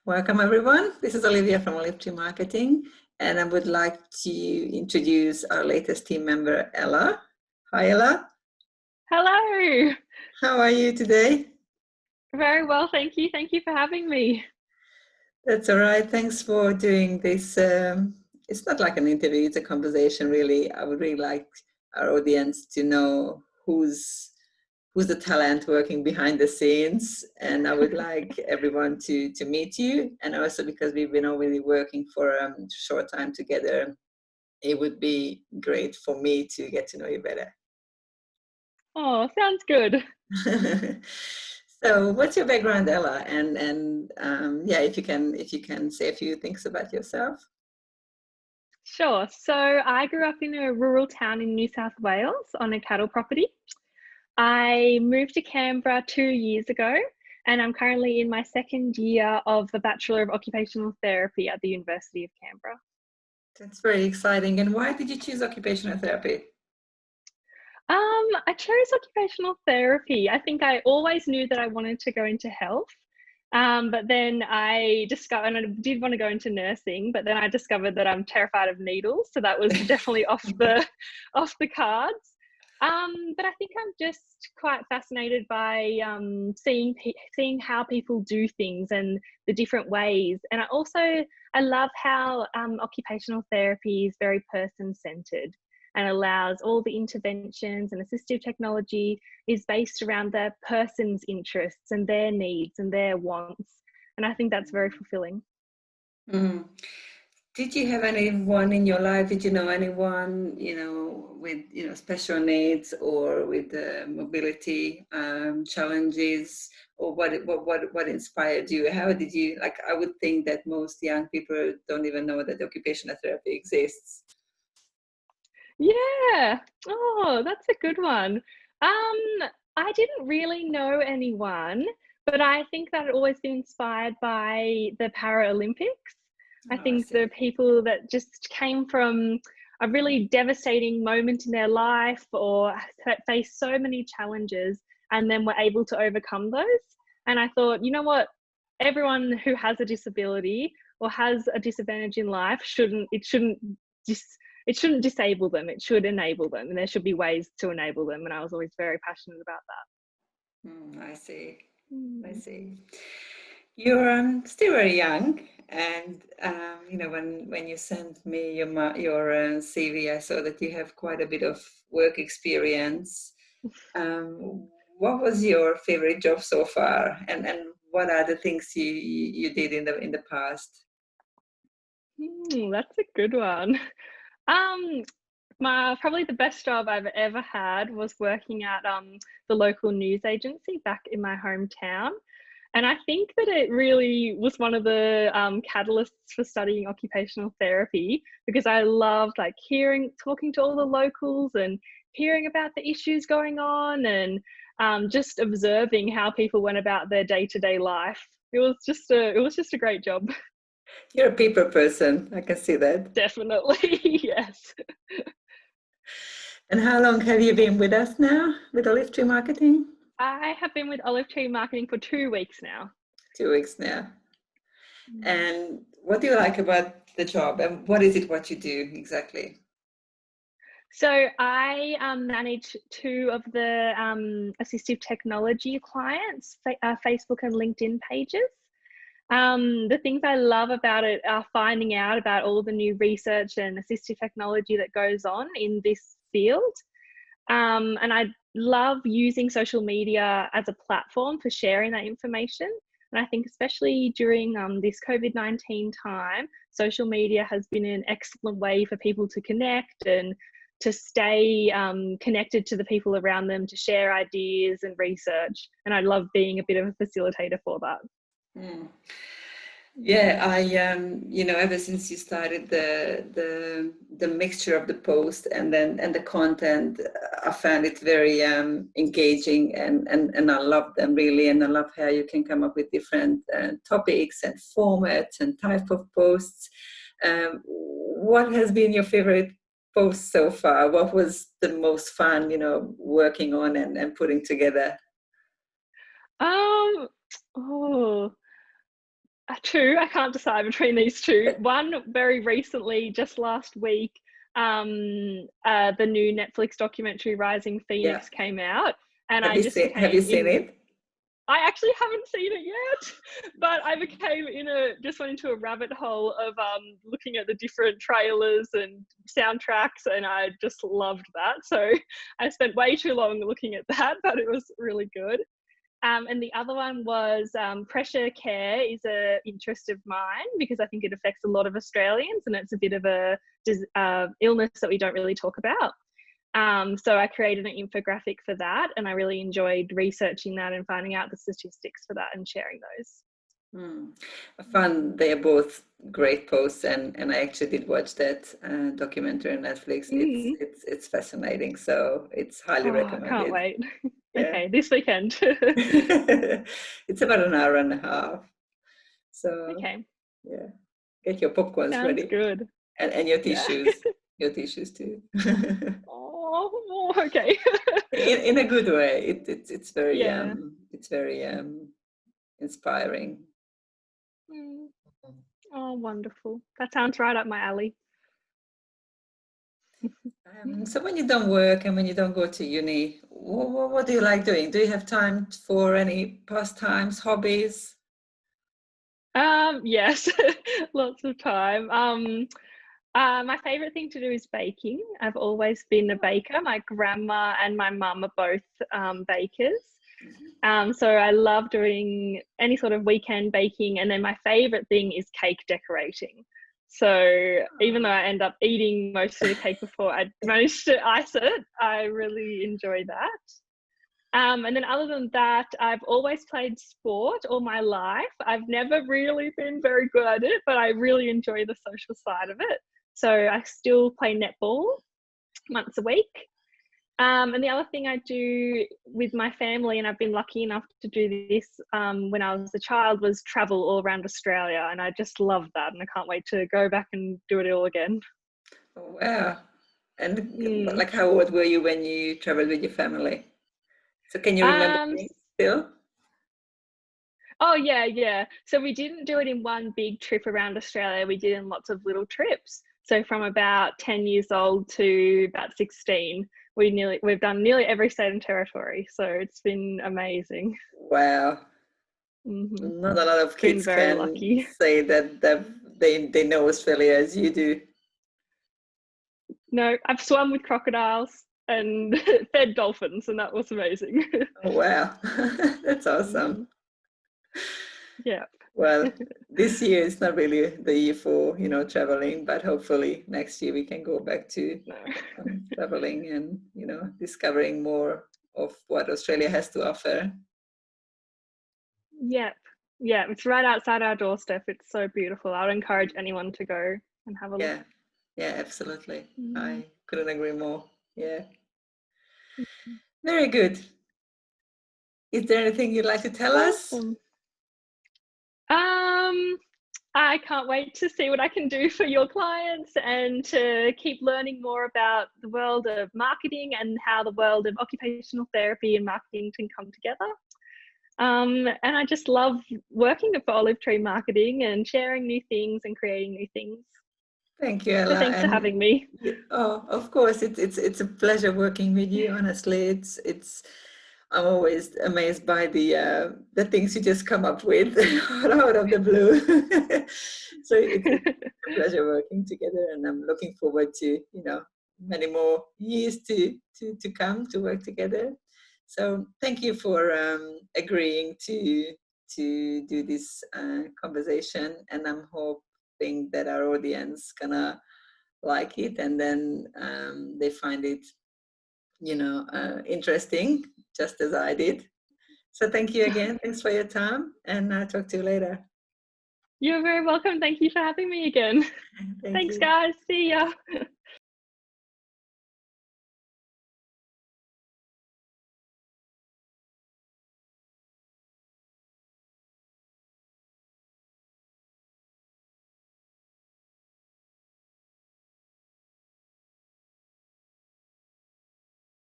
Welcome everyone. This is Olivia from Olive Tree Marketing, and I would like to introduce our latest team member, Ella. Hi, Ella. Hello. How are you today? Very well, thank you. Thank you for having me. That's all right. Thanks for doing this. It's not like an interview, it's a conversation, really. I would really like our audience to know who's the talent working behind the scenes, and I would like everyone to meet you. And also because we've been already working for a short time together, it would be great for me to get to know you better. Oh, sounds good. So what's your background, Ella? And yeah, if you can say a few things about yourself. Sure. So I grew up in a rural town in New South Wales on a cattle property. I moved to Canberra 2 years ago, and I'm currently in my second year of the Bachelor of Occupational Therapy at the University of Canberra. That's very exciting. And why did you choose occupational therapy? I chose occupational therapy. I think I always knew that I wanted to go into health. But then I discovered, and I did want to go into nursing, but then I discovered that I'm terrified of needles. So that was definitely off the cards. But I think I'm just quite fascinated by seeing how people do things and the different ways. And I love how occupational therapy is very person-centered and allows all the interventions and assistive technology is based around the person's interests and their needs and their wants. And I think that's very fulfilling. Mm. Did you have anyone in your life? Did you know anyone, with, special needs or with mobility challenges, or what inspired you? How did you, I would think that most young people don't even know that occupational therapy exists. Yeah. Oh, that's a good one. I didn't really know anyone, but I think that I'd always been inspired by the Paralympics. I think the people that just came from a really devastating moment in their life or faced so many challenges and then were able to overcome those. And I thought, you know what? Everyone who has a disability or has a disadvantage in life shouldn't disable them, it should enable them, and there should be ways to enable them. And I was always very passionate about that. I see. I see. You're still very young, and when you sent me your CV, I saw that you have quite a bit of work experience. What was your favorite job so far, and what are the things you did in the past? That's a good one. Probably the best job I've ever had was working at the local news agency back in my hometown. And I think that it really was one of the catalysts for studying occupational therapy, because I loved talking to all the locals and hearing about the issues going on and just observing how people went about their day-to-day life. It was just a great job. You're a people person, I can see that. Definitely, yes. And how long have you been with us now, with Olive Tree Marketing? I have been with Olive Tree Marketing for 2 weeks now. 2 weeks now. And what do you like about the job, and what you do exactly? So I manage 2 of the assistive technology clients, Facebook and LinkedIn pages. The things I love about it are finding out about all the new research and assistive technology that goes on in this field. And I love using social media as a platform for sharing that information. And I think especially during this COVID-19 time, social media has been an excellent way for people to connect and to stay connected to the people around them, to share ideas and research. And I love being a bit of a facilitator for that. Yeah, I ever since you started the mixture of the post and the content, I found it very engaging, and I love them really, and I love how you can come up with different topics and formats and type of posts. What has been your favorite post so far? What was the most fun, working on and putting together? two. I can't decide between these two. One very recently, just last week, the new Netflix documentary Rising Phoenix came out, and Have I you just seen, have you seen it? I actually haven't seen it yet, but I became just went into a rabbit hole of looking at the different trailers and soundtracks, and I just loved that. So I spent way too long looking at that, but it was really good. And the other one was pressure care is an interest of mine because I think it affects a lot of Australians, and it's a bit of a illness that we don't really talk about. So I created an infographic for that, and I really enjoyed researching that and finding out the statistics for that and sharing those. I found they are both great posts, and I actually did watch that documentary on Netflix. It's fascinating, so it's highly recommended. Can't wait. Yeah. Okay, this weekend. It's about an hour and a half. So okay, yeah, get your popcorns sounds ready. Good. And your tissues. Your tissues too. Oh, okay. in a good way. It's very Yeah. it's very inspiring. Oh, wonderful. That sounds right up my alley. So when you don't work and when you don't go to uni, what do you like doing? Do you have time for any pastimes, hobbies? Yes, lots of time. My favorite thing to do is baking. I've always been a baker. My grandma and my mum are both bakers. So I love doing any sort of weekend baking. And then my favorite thing is cake decorating. So even though I end up eating most of the cake before I manage to ice it, I really enjoy that. And then other than that, I've always played sport all my life. I've never really been very good at it, but I really enjoy the social side of it. So I still play netball once a week. And the other thing I do with my family, and I've been lucky enough to do this when I was a child, was travel all around Australia. And I just love that. And I can't wait to go back and do it all again. Oh, wow. And like, how old were you when you traveled with your family? So can you remember things still? Oh, yeah. So we didn't do it in one big trip around Australia. We did in lots of little trips. So from about 10 years old to about 16, we've done nearly every state and territory. So it's been amazing. Wow. Not a lot of kids can lucky. say that they know Australia as you do. No, I've swum with crocodiles and fed dolphins, and that was amazing. Oh, wow. That's awesome. Yeah. Well, this year is not really the year for, traveling, but hopefully next year we can go back to traveling and, discovering more of what Australia has to offer. Yep. Yeah, it's right outside our doorstep. It's so beautiful. I would encourage anyone to go and have a look. Yeah, absolutely. I couldn't agree more. Yeah. Very good. Is there anything you'd like to tell us? I can't wait to see what I can do for your clients and to keep learning more about the world of marketing and how the world of occupational therapy and marketing can come together. And I just love working for Olive Tree Marketing and sharing new things and creating new things. Thank you, Ella. So thanks for having me. Oh, of course, it's a pleasure working with you. Honestly, I'm always amazed by the things you just come up with out of the blue. So it's a pleasure working together, and I'm looking forward to many more years to come to work together. So thank you for agreeing to do this conversation, and I'm hoping that our audience gonna like it, and then they find it interesting, just as I did. So thank you again. Thanks for your time, and I'll talk to you later. You're very welcome. Thank you for having me again. Thanks, guys. See ya.